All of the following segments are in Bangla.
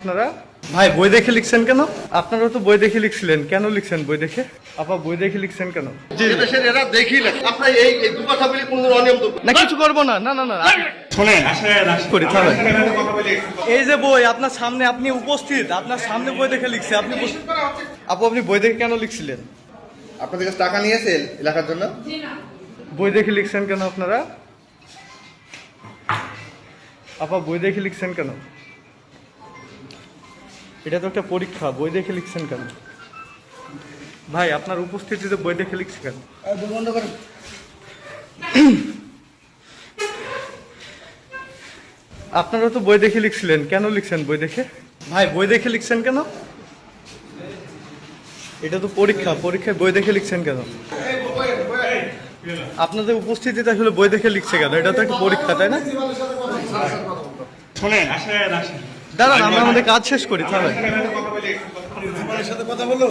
আপনারা ভাই বই দেখে লিখছেন কেন? আপনারা তো বই দেখে লিখছিলেন, কেন লিখছেন বই দেখে? আপা বই দেখে লিখছেন কেন? জি দেশের এরা দেখি না আপনার এই দু কথা বলে কোন অনিয়ম তো না, কিছু করবো না। না না না শুনেন করি তাহলে। এই যে বই আপনার সামনে, আপনি উপস্থিত, আপনার সামনে বই দেখে লিখছে। আপনি আপু আপনি বই দেখে কেন লিখছিলেন? আপনাদের কাছে টাকা নিয়েছে লেখার জন্য? বই দেখে লিখছেন কেন আপনারা? আপা বই দেখে লিখছেন কেন? এটা তো একটা পরীক্ষা, বই দেখে লিখছেন কেন? ভাই আপনার উপস্থিতিতে বই দেখে লিখছে কেন? বন্ধ করেন। আপনারা তো বই দেখে লিখছিলেন, কেন লিখছেন বই দেখে? ভাই বই দেখে লিখছেন কেন? এটা তো পরীক্ষা, পরীক্ষায় বই দেখে লিখছেন কেন? আপনাদের উপস্থিতিতে আসলে বই দেখে লিখছে কেন? এটা তো একটা পরীক্ষা, তাই না? শুনেন দাঁড়ান আমরা আমাদের কাজ শেষ করি তাহলে। সাথে কথা বলো।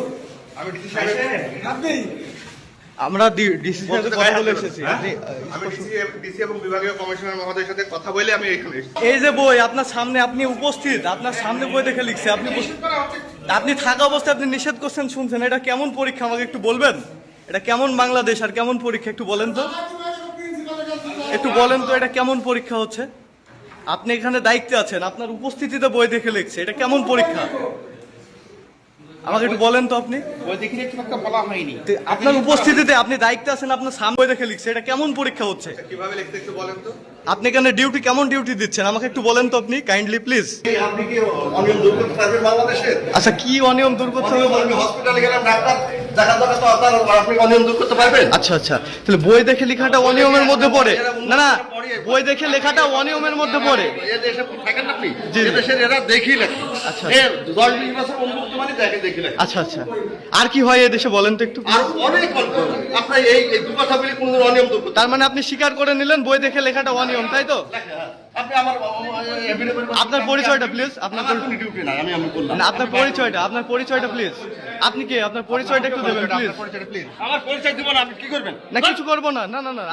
আমি ডিসি সাহেব আপনি আমরা ডিসি সাথে কথা বলে এসেছি। আমি ডিসি এবং বিভাগীয় কমিশনার মহোদয়ের সাথে কথা বলে আমি এখানে এসেছি। এই যে বই আপনার সামনে, আপনি উপস্থিত, আপনার সামনে বই দেখে লিখছে। আপনি থাকা অবস্থায় আপনি নিষেধ করছেন, শুনছেন। এটা কেমন পরীক্ষা আমাকে একটু বলবেন? এটা কেমন বাংলাদেশ আর কেমন পরীক্ষা একটু বলেন তো? একটু বলেন তো এটা কেমন পরীক্ষা হচ্ছে? আপনি এখানে দায়িত্বে আছেন, আপনার উপস্থিতিতে বই দেখে লিখছে। এটা কেমন পরীক্ষা আমাকে একটু বলেন তো আপনি? ওই দেখিলে একটু একটা বলা হয়নি। আপনার উপস্থিতিতে আপনি দায়িত্বে আছেন, আপনার সামনে বই দেখে লিখছে। এটা কেমন পরীক্ষা হচ্ছে? কিভাবে লিখতে একটু বলেন তো? আপনি এখানে ডিউটি, কেমন ডিউটি দিচ্ছেন আমাকে একটু বলেন তো আপনি, কাইন্ডলি প্লিজ। আপনি কি অনিয়ম দূর করতে পারবেন বাংলাদেশে? আচ্ছা কি অনিয়ম দূর করতে হবে? আমি হসপিটালে গেলাম, ডাক্তার দেখা দরকার, তো আপনার আপনি অনিয়ম দূর করতে পারবেন? আচ্ছা আচ্ছা, তাহলে বই দেখে লেখাটা অনিয়মের মধ্যে পড়ে? না না, বই দেখে লেখাটা অনিয়মের মধ্যে পড়ে। এই দেশে থাকেন না আপনি? জি। এই দেশের এরা দেখি লেখে। আচ্ছা। এর 10-20 বছর উন্মুক্ত মানে দেখি লেখে। আচ্ছা আচ্ছা, আর কি হয় এই দেশে বলেন তো একটু? আর অনেক অল্প। আপনার এই দু কথা বলে কোন অনিয়ম দূর করতে তার মানে আপনি স্বীকার করে নিলেন বই দেখে লেখাটা অনিয়ম, তাই তো? আপনি আমার আপনার পরিচয়টা প্লিজ। আপনার কোনো ডিউটি নাই, আমি বললাম না, আপনার পরিচয়টা, আপনার পরিচয়টা প্লিজ। আপনি কে? আপনার পরিচয়টা একটু দেবেন প্লিজ। আমার পরিচয় দিব না, আপনি কি করবেন? না কিছু করবো না। না না না,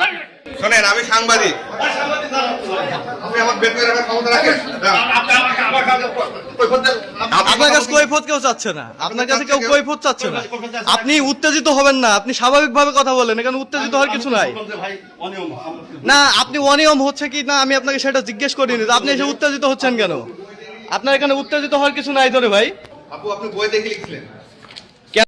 শোনেন, আমি সাংবাদিক। আপনি আমার বের করে রাখার ক্ষমতা রাখেন? আপনার কাছে কৈফত কেউ চাচ্ছে না, আপনার কাছে কেউ কৈফত চাচ্ছে না। আপনি উত্তেজিত হবেন না, আপনি স্বাভাবিকভাবে কথা বলেন, এখানে উত্তেজিত হওয়ার কিছু নাই। ভাই অনিয়ম না আপনি অনিয়ম হচ্ছে কি না আমি আপনাকে সেটা জিজ্ঞেস করিনি, আপনি এসে উত্তেজিত হচ্ছেন কেন? আপনার এখানে উত্তেজিত হওয়ার কিছু নাই তো রে ভাই। আপু, আপনি বই দেখে লিখছিলেন?